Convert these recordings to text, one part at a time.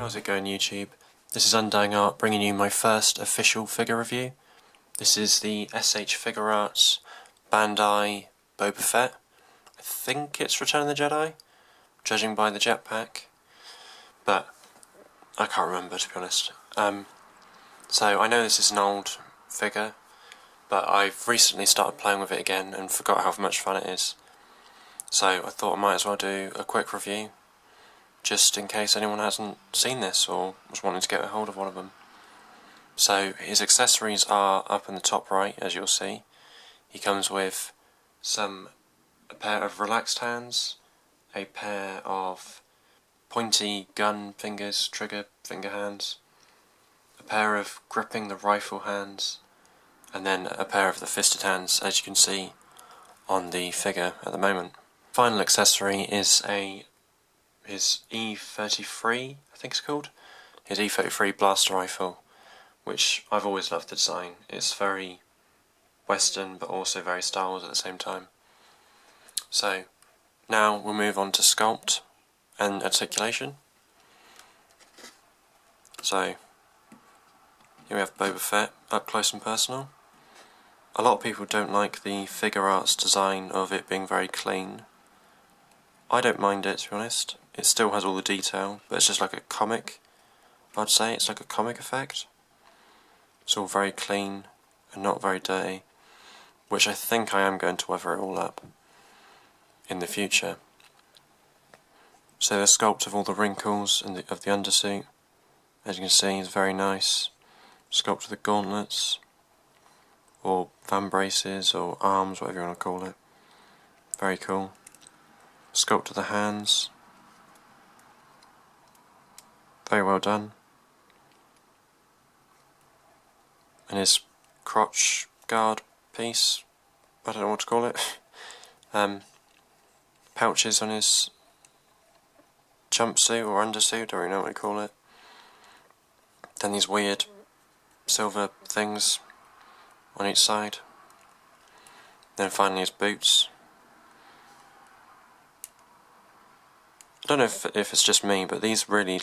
How's it going, YouTube? This is Undying Art bringing you my first official figure review. This is the S.H.Figuarts Bandai Boba Fett. I think it's Return of the Jedi, judging by the jetpack, but I can't remember, to be honest. So I know this is an old figure, but I've recently started playing with it again and forgot how much fun it is. So I thought I might as well do a quick review, just in case anyone hasn't seen this or was wanting to get a hold of one of them. So his accessories are up in the top right, as you'll see. He comes with a pair of relaxed hands, a pair of pointy gun fingers, trigger finger hands, a pair of gripping the rifle hands, and then a pair of the fisted hands, as you can see on the figure at the moment. Final accessory is his E33, I think it's called, his E33 blaster rifle, which I've always loved the design. It's very Western but also very Star Wars at the same time. So now we'll move on to sculpt and articulation. So here we have Boba Fett up close and personal. A lot of people don't like the Figuarts design of it being very clean. I don't mind it, to be honest. It still has all the detail, but it's just like a comic, I'd say. It's like a comic effect. It's all very clean and not very dirty, which I think I am going to weather it all up in the future. So the sculpt of all the wrinkles and of the undersuit, as you can see, is very nice. Sculpt of the gauntlets, or van braces, or arms, whatever you want to call it. Very cool. Sculpt of the hands. Very well done. And his crotch guard piece, I don't know what to call it. Pouches on his jumpsuit or undersuit, I don't really know what you call it. Then these weird silver things on each side. Then finally his boots. I don't know if it's just me, but these really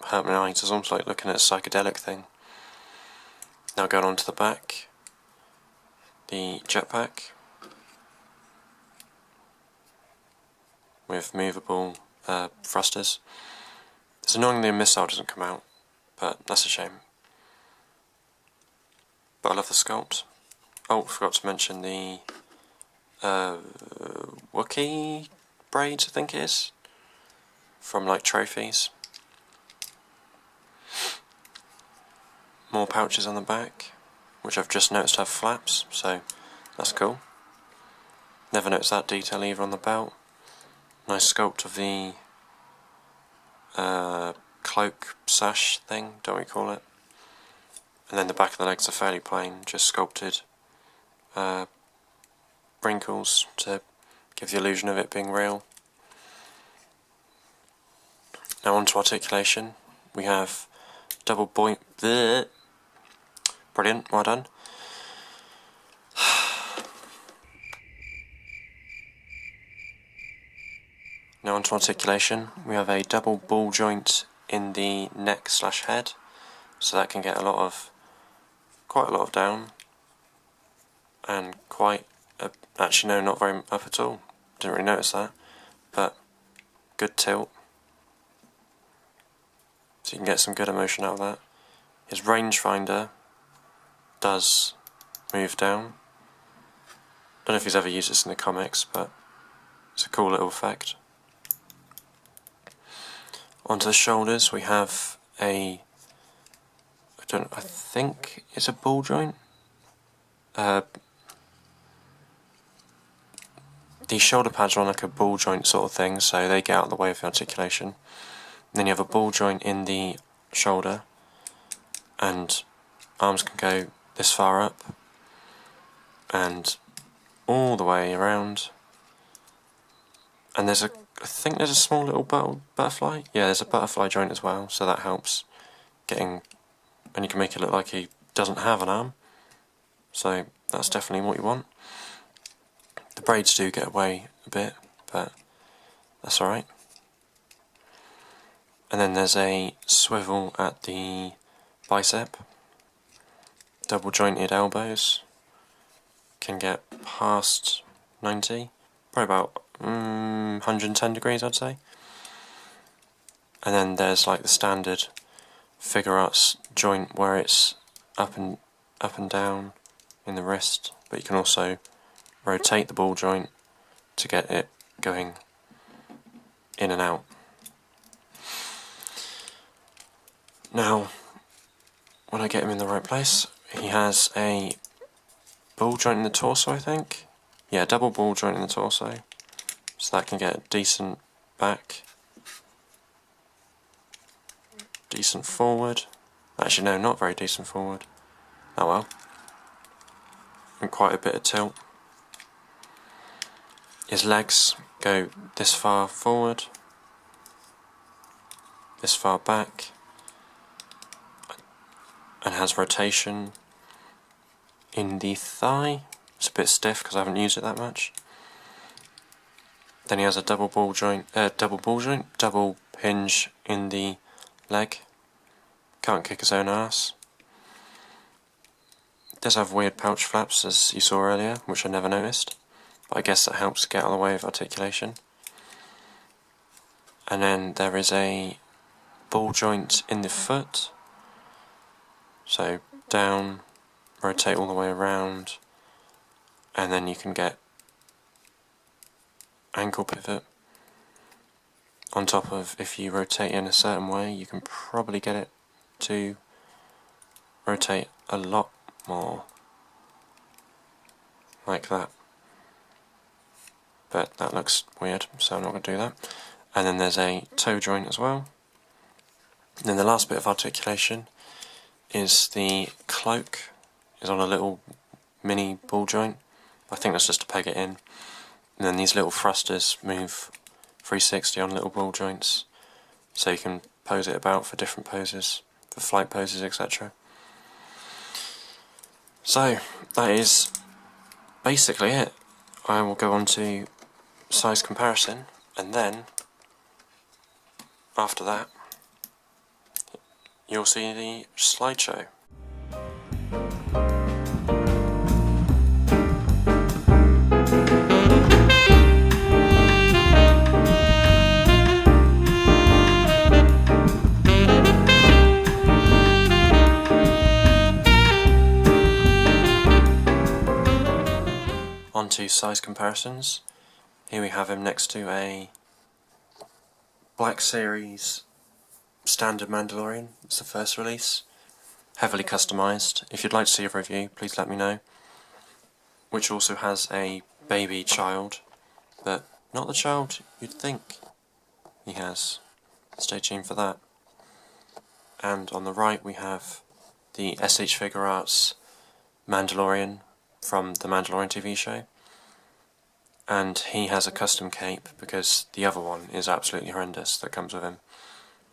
hurt my eyes. It's almost like looking at a psychedelic thing. Now going on to the back, the jetpack with movable thrusters. It's annoying the missile doesn't come out, but that's a shame. But I love the sculpt. Oh, forgot to mention the Wookiee braids, I think it is, from trophies. More pouches on the back, which I've just noticed have flaps, so that's cool. Never noticed that detail either on the belt. Nice sculpt of the cloak sash thing, don't we call it? And then the back of the legs are fairly plain, just sculpted wrinkles to give the illusion of it being real. Now on to articulation. We have double point. Brilliant, well done. Now on to articulation. We have a double ball joint in the neck/head, so that can get quite a lot of down, and actually no, not very up at all. Didn't really notice that, but good tilt. So you can get some good emotion out of that. His rangefinder does move down. Don't know if he's ever used this in the comics, but it's a cool little effect. Onto the shoulders we have I think it's a ball joint. These shoulder pads are on like a ball joint sort of thing, so they get out of the way of the articulation. And then you have a ball joint in the shoulder, and arms can go this far up and all the way around. And I think there's a small little butterfly. Yeah, there's a butterfly joint as well, so that helps and you can make it look like he doesn't have an arm. So that's definitely what you want. The braids do get away a bit, but that's alright. And then there's a swivel at the bicep, double jointed elbows, can get past 90, probably about 110 degrees I'd say. And then there's like the standard Figuarts joint where it's up and down in the wrist, but you can also rotate the ball joint to get it going in and out. Now, when I get him in the right place, he has a ball joint in the torso, I think. Yeah, double ball joint in the torso, so that can get a decent back, decent forward. Actually, no, not very decent forward. Oh well. And quite a bit of tilt. His legs go this far forward, this far back, and has rotation in the thigh. It's a bit stiff because I haven't used it that much. Then he has a double hinge in the leg. Can't kick his own ass. Does have weird pouch flaps, as you saw earlier, which I never noticed, but I guess that helps get out of the way of articulation. And then there is a ball joint in the foot, so down, rotate all the way around, and then you can get ankle pivot on top of, if you rotate in a certain way, you can probably get it to rotate a lot more, like that. But that looks weird, so I'm not going to do that. And then there's a toe joint as well. And then the last bit of articulation is the cloak is on a little mini ball joint. I think that's just to peg it in. And then these little thrusters move 360 on little ball joints, so you can pose it about for different poses, for flight poses, etc. So that is basically it. I will go on to size comparison, and then after that you'll see the slideshow. On to size comparisons. Here we have him next to a Black Series standard Mandalorian. It's the first release, heavily customised. If you'd like to see a review, please let me know. Which also has a baby child, but not the child you'd think he has. Stay tuned for that. And on the right we have the s.h.Figuarts Mandalorian from the Mandalorian TV show. And he has a custom cape because the other one is absolutely horrendous that comes with him.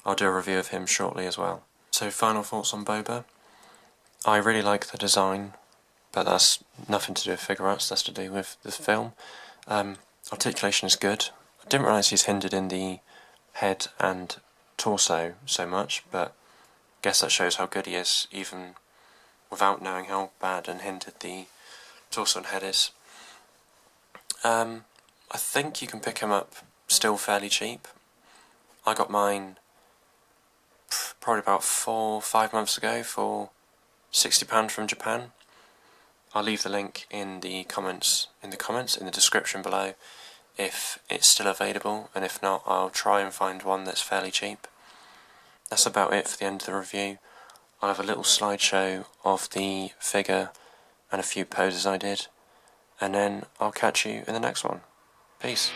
I'll do a review of him shortly as well. So final thoughts on Boba. I really like the design, but that's nothing to do with Figuarts, that's to do with the film. Articulation is good. I didn't realise he's hindered in the head and torso so much, but I guess that shows how good he is, even without knowing how bad and hindered the torso and head is. I think you can pick him up still fairly cheap. I got mine probably about 4 or 5 months ago for £60 from Japan. I'll leave the link in the description below if it's still available, and if not, I'll try and find one that's fairly cheap. That's about it for the end of the review. I'll have a little slideshow of the figure and a few poses I did, and then I'll catch you in the next one. Peace.